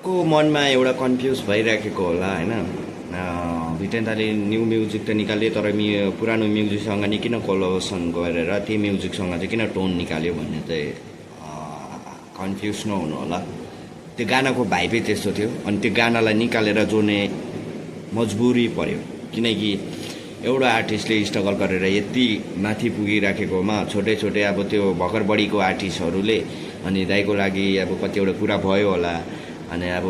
को मनमा एउटा कन्फ्युज भइराखेको होला होइन। भिटेन दाले न्यू म्युजिक त निकाल्यो तर पुरानो म्युजिकसँग नि किन कोलाबोरेसन गरेर त्यही म्युजिकसँग चाहिँ किन टोन निकाल्यो भन्ने चाहिँ कन्फ्युज नहुनु होला। त्यो गानाको भाइबै त्यस्तो थियो अनि त्यो गानालाई निकालेर जोड्ने मजबुरी पर्यो किनकि एउटा आर्टिस्टले स्ट्रगल गरेर यति माथि पुगिराखेकोमा छोटै छोटै अब त्यो भर्खर बढीको आर्टिस्टहरूले अनि दाइको लागि अब कतिवटा कुरा भयो होला अनि अब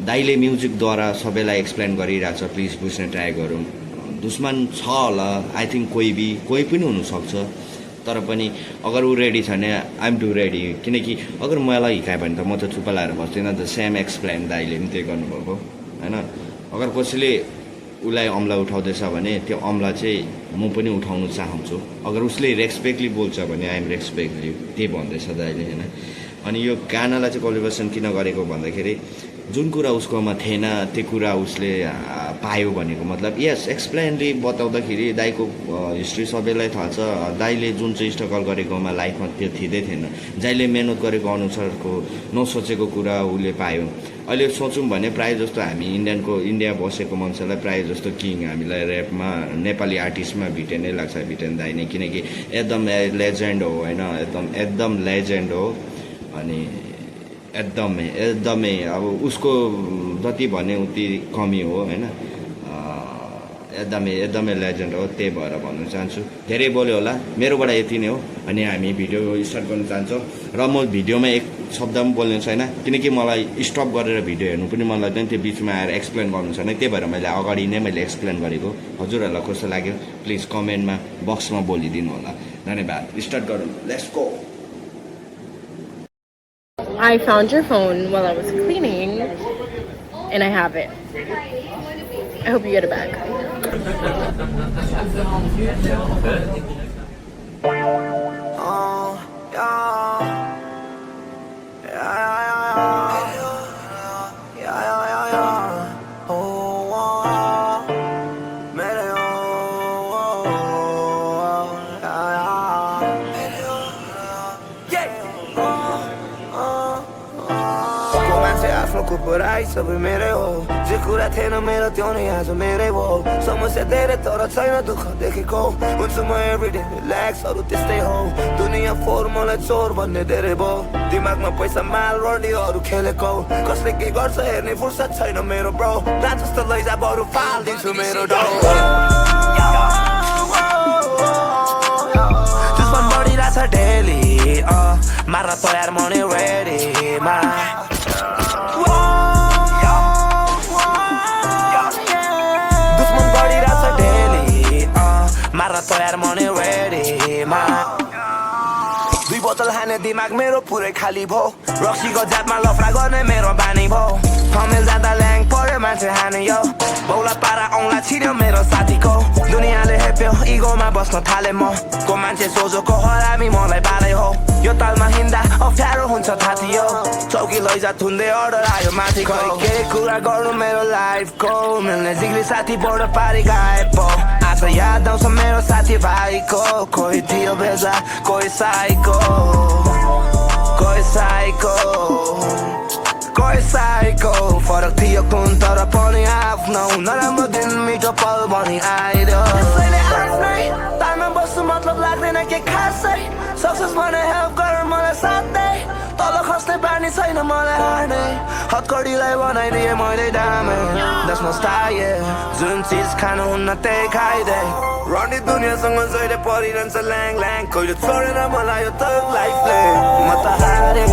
दाइले म्युजिकद्वारा सबैलाई एक्सप्लेन गरिरहेको छ। प्लिज बुझ्ने ट्राई गरौँ। दुश्मन छ होला आई थिङ्क कोही पनि हुनसक्छ तर पनि अगर ऊ रेडी छ भने आइएम टु रेडी किनकि अगर मलाई हिकायो भने त म त चुप लाएर बस्दिनँ त। सेम एक्सप्लेन दाइले पनि त्यही गर्नुभएको होइन। अगर कसैले उसलाई अम्ला उठाउँदैछ भने त्यो अम्ला चाहिँ म पनि उठाउनु चाहन्छु। अगर उसले रेस्पेक्टली बोल्छ भने आइएम रेस्पेक्टली त्यही भन्दैछ दाइले होइन। अनि यो गानालाई चाहिँ कोलाबोरेसन किन गरेको भन्दाखेरि जुन कुरा उसकोमा थिएन त्यो कुरा उसले पायो भनेको मतलब यस एक्सप्लेनली बताउँदाखेरि दाइको हिस्ट्री सबैलाई थाहा छ। दाइले जुन चाहिँ स्ट्रगल गरेकोमा लाइफमा त्यो थिँदै थिएन। दाइले मेहनत गरेको अनुसारको नसोचेको कुरा उसले पायो। अहिले सोचौँ भने प्रायः जस्तो हामी इन्डिया बसेको मान्छेलाई प्रायः जस्तो किङ हामीलाई ऱ्यापमा नेपाली आर्टिस्टमा भिटेन नै लाग्छ। भिटेन दाइ नै किनकि एकदम लेजेन्ड हो होइन। एकदम लेजेन्ड हो अनि एकदमै अब उसको जति भने उति कमी हो होइन। एकदमै लेजेन्ड हो त्यही भएर भन्न चाहन्छु। धेरै बोल्यो होला मेरोबाट यति नै हो अनि हामी भिडियो स्टार्ट गर्न चाहन्छौँ र म भिडियोमा एक शब्द पनि बोल्ने छैन किनकि मलाई स्टप गरेर भिडियो हेर्नु पनि मन लाग्दैन। त्यो बिचमा आएर एक्सप्लेन गर्नु छैन त्यही भएर मैले अगाडि नै एक्सप्लेन गरेको। हजुरहरूलाई कस्तो लाग्यो प्लिज कमेन्टमा बक्समा बोलिदिनु होला। धन्यवाद। स्टार्ट गरौँ। Let's go. I found your phone while I was cleaning, and I have it. I hope you get it back. बुराई सबै मेरै हो जे कुरा थिएन मेरो त्यो नै आज मेरै भयो। समस्या धेरै तर छैन दुःख देखेको हुन्छु म एभ्रिडे रिल्याक्स अरू त्यस्तै हो। दुनियाँ फोर मलाई चोर भन्ने धेरै भयो। दिमागमा पैसा माल रडीहरू खेलेको कसले के गर्छ हेर्ने फुर्सद छैन मेरो ब्रो। ना जस्तो लैजा बरु फालिदिन्छु मेरो डो। दुश्मन बढिरहेछ डेली मार्न तयार म नै रेडीमा। तयार मने रेडीमा। दुई बोतल हाने दिमाग मेरो पुरै खाली भो। रक्सीको जातमा लफडा गर्ने मेरो बानी भो। फमेल जाँदा ल्याङ पर्यो मान्छे हाने यो बौला पारा औँला छिर्यो मेरो साथीको। दुनियाँले हेप्यो इगोमा बस्न थाले म को मान्छे सोझोको हरामी मलाई बालै हो। यो तालमा हिँड्दा अप्ठ्यारो हुन्छ थाती यो चौकी लैजा थुन्दै अर्डर आयो माथिको। के कुरा गर्नु मेरो लाइफको मिल्ने जिग्री साथी बोर्ड पारी गायब हो। आज याद आउँछ मेरो साथी भाइको कोही थियो भेजा कोही साइको फरक थियो कुन तर पनि आफ्नो नराम्रो दिन मिठो पल भनी आइरह्यो। त्यसैले आफ्नै तालमा बस्नु मतलब लाग्दैन के खासै। सक्सेस भने हेल्प गर मलाई साथै तल खस्ने बानी छैन मलाई हार्ने। हतकडीलाई बनाइदिए मैले डामे दस मस्ताए जुन चिज खानुहुन्न त्यही खाइदे। रनी दुनियाँसँग जहिले परिरहन्छ ल्याङ ल्याङ कहिले छोडेर मलाई यो त लाइफले। म त हारे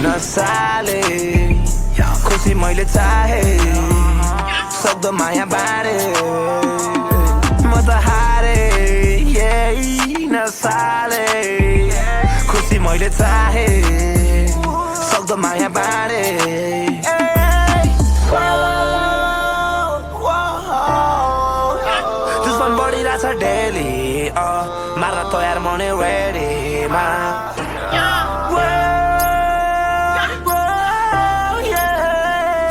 नसाले खुसी मैले चाहे सक्दो माया बाँडे। म त हारे नसाले खुसी मैले चाहे सक्दो माया बाँडे। दुश्मन बढिरहेछ डेली मार्न तयार म नै रेडीमा।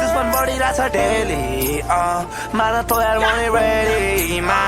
दुश्मन बढिरहेछ डेली मार्न तयार म नै रेडीमा।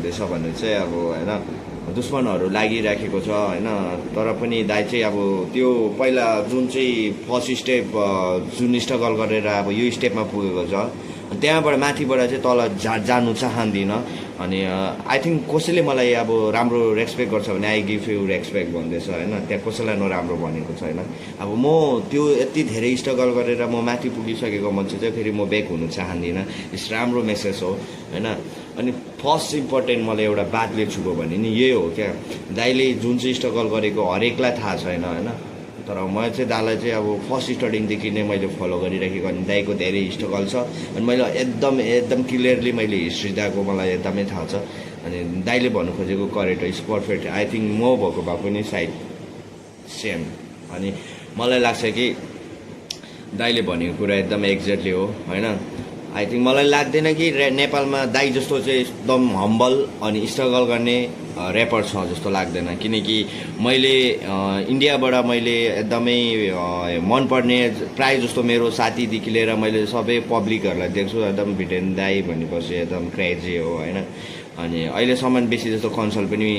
भन्दैछ भने चाहिँ अब होइन दुश्मनहरू लागिराखेको छ होइन तर पनि दाइ चाहिँ अब त्यो पहिला जुन चाहिँ फर्स्ट स्टेप जुन स्ट्रगल गरेर अब यो स्टेपमा पुगेको छ त्यहाँबाट माथिबाट चाहिँ तल जानु चाहँदिनँ अनि आई थिङ्क कसैले मलाई अब राम्रो रेस्पेक्ट गर्छ भने आई गिभ यु रेस्पेक्ट भन्दैछ होइन त्यहाँ कसैलाई नराम्रो भनेको छैन अब म त्यो यति धेरै स्ट्रगल गरेर म माथि पुगिसकेको मान्छे चाहिँ फेरि म ब्याक हुनु चाहँदिनँ यस राम्रो मेसेज हो होइन अनि फर्स्ट इम्पोर्टेन्ट मलाई एउटा बातले छुको भने नि यही हो क्या दाइले जुन चाहिँ स्ट्रगल गरेको हरेकलाई थाहा छैन होइन तर म चाहिँ दाइलाई चाहिँ अब फर्स्ट स्टार्टिङदेखि नै मैले फलो गरिराखेको अनि दाइको धेरै स्ट्रगल छ अनि मैले एकदम क्लियरली मैले हिस्ट्री दाइको मलाई एकदमै थाहा छ अनि दाइले भन्नु खोजेको correct is perfect I think म भएको भए पनि सायद सेम अनि मलाई लाग्छ कि दाइले भनेको कुरा एकदम एक्ज्याक्टली हो होइन आई थिङ्क मलाई लाग्दैन कि नेपालमा दाइ जस्तो चाहिँ एकदम हम्बल अनि स्ट्रगल गर्ने ऱ्यापर छ जस्तो लाग्दैन किनकि मैले इन्डियाबाट मैले एकदमै मनपर्ने प्रायः जस्तो मेरो साथीदेखि लिएर मैले सबै पब्लिकहरूलाई देख्छु एकदम भिटेन दाइ भनेपछि एकदम क्रेजी हो होइन अनि अहिलेसम्म बेसी जस्तो कन्सल्ट पनि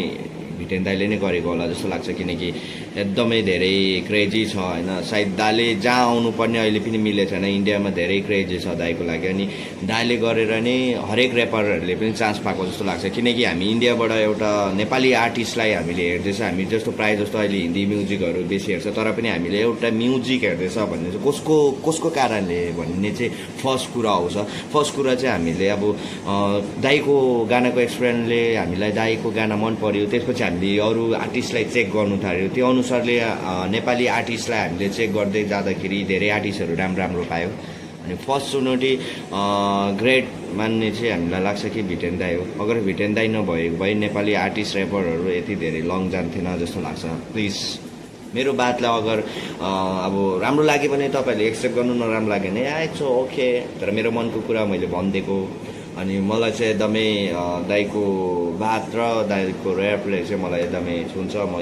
भिटेन दाइले नै गरेको होला जस्तो लाग्छ किनकि एकदमै धेरै क्रेजी छ होइन सायद दाइले जहाँ आउनुपर्ने अहिले पनि मिलेको छैन इन्डियामा धेरै क्रेजी छ दाइको लागि अनि दाइले गरेर नै हरेक ऱ्यापरहरूले पनि चान्स पाएको जस्तो लाग्छ किनकि हामी इन्डियाबाट एउटा नेपाली आर्टिस्टलाई हामीले हेर्दैछ हामी जस्तो प्रायः जस्तो अहिले हिन्दी म्युजिकहरू बेसी हेर्छ तर पनि हामीले एउटा म्युजिक हेर्दैछ भन्ने चाहिँ कसको कारणले भन्ने चाहिँ फर्स्ट कुरा आउँछ फर्स्ट कुरा चाहिँ हामीले अब दाइको गानाको एक्सपिरियन्सले हामीलाई दाइको गाना मन पर्यो त्यसपछि हामीले अरू आर्टिस्टलाई चेक गर्नु थाल्यो त्यो अनुसारले नेपाली आर्टिस्टलाई हामीले चेक गर्दै जाँदाखेरि धेरै आर्टिस्टहरू राम्रो पायो अनि फर्स्ट चुनौती ग्रेट मान्ने चाहिँ हामीलाई लाग्छ कि भिटेन दाइ हो अगर भिटेन दाइ नभएको भए नेपाली आर्टिस्ट ऱ्यापरहरू यति धेरै लङ जान्थेन जस्तो लाग्छ प्लिज मेरो बातलाई अगर अब राम्रो लाग्यो भने तपाईँहरूले एक्सेप्ट गर्नु नराम्रो लाग्यो भने इट्स ओके तर मेरो मनको कुरा मैले भनिदिएको अनि मलाई चाहिँ एकदमै दाइको बात र दाइको ऱ्यापले चाहिँ मलाई एकदमै छुन्छ म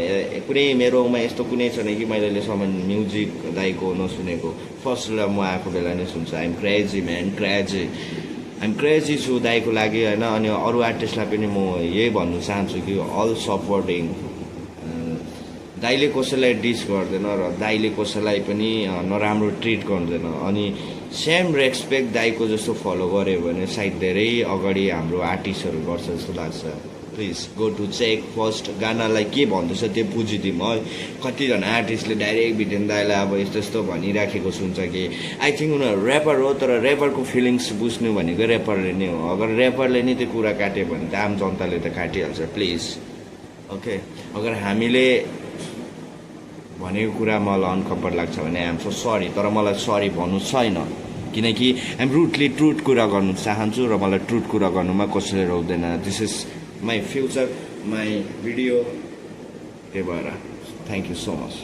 कुनै मेरोमा यस्तो कुनै छैन कि मैले अहिलेसम्म म्युजिक दाइको नसुनेको फर्स्ट म आएको बेला नै सुन्छु आइएम क्रेजी म्यान क्रेजी छु दाइको लागि होइन अनि अरू आर्टिस्टलाई पनि म यही भन्नु चाहन्छु कि अल सपोर्टिङ दाइले कसैलाई डिस गर्दैन र दाइले कसैलाई पनि नराम्रो ट्रिट गर्दैन अनि सेम रेस्पेक्ट दाइको जस्तो फलो गऱ्यो भने सायद धेरै अगाडि हाम्रो आर्टिस्टहरू गर्छ जस्तो लाग्छ please go to check first गानालाई के भन्दैछ त्यो बुझिदिउँ है कतिजना आर्टिस्टले डाइरेक्ट भिटेन दाइलाई अब यस्तो यस्तो भनिराखेको सुन्छ कि आई थिङ्क उनीहरू ऱ्यापर हो तर ऱ्यापरको फिलिङ्स बुझ्नु भनेको ऱ्यापरले नै हो अगर ऱ्यापरले नै त्यो कुरा काट्यो भने त आम जनताले त काटिहाल्छ प्लिज ओके अगर हामीले भनेको कुरा मलाई अनकम्फर्ट लाग्छ भने आइएम सो सरी तर मलाई सरी भन्नु छैन किनकि आइएम रुटली ट्रुथ कुरा गर्नु चाहन्छु र मलाई ट्रुथ कुरा गर्नुमा कसैले रोक्दैन this is my future my video त्यही भएर थ्याङ्क यू सो मच